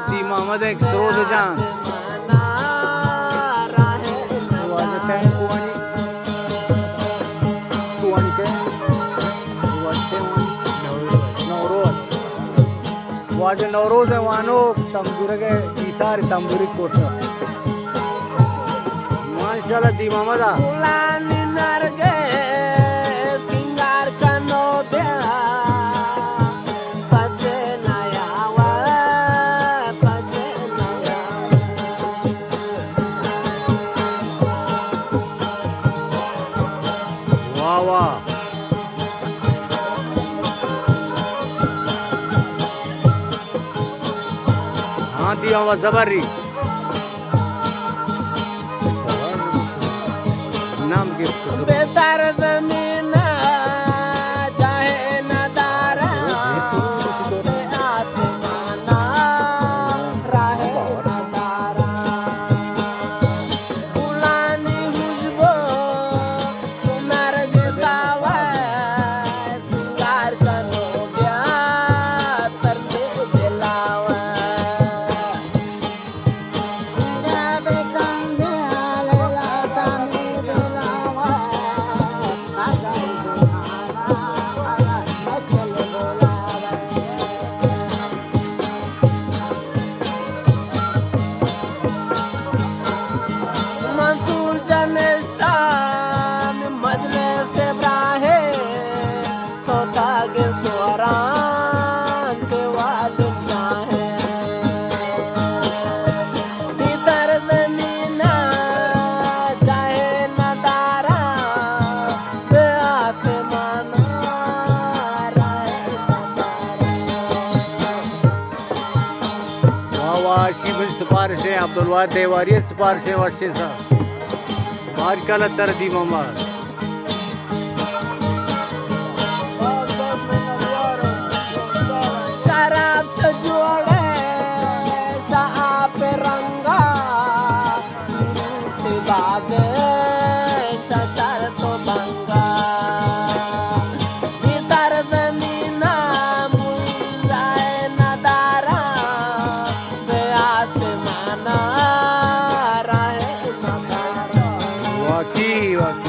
दी मोहम्मद एक सरोज जान वाजे काय कुवानी कुवानी काय वाजे नवरोज वाजे नवरोज है वानो तंबूरे के गीतार तंबूरी कोट माशाल्लाह दी Mohammad Ulani narge pingar kano bela pace na yawa pace na वाह वाह हाँ दिया हुआ जबरी नाम के बेतार जमीना चाहे नदारा आत्माना राहे नदारा उलानी हुजबो तुम्हार जतावा सिंगार करो प्यार तरते दिलावा Gabe kande alela tani delawa agai dunana ala masel bolawa Mansoor जनस्तान मजले से ब्राहे सोता के स्वरान के वाद चाहे भीतर जमीना चाहे नदारा बे आसमाना राहे वाह वाह शिबिर सिफारिश है अब्दुल वाद देवारी सिफारिश है वर्षे सा बारकाला तर दी मोहम्मद शराब तो जोड़े साप रंगा बागे चचर तो बंगा भीतर जमीना मुंजाए नदारा बे आसमाना राहे नदारा वाकई वाकई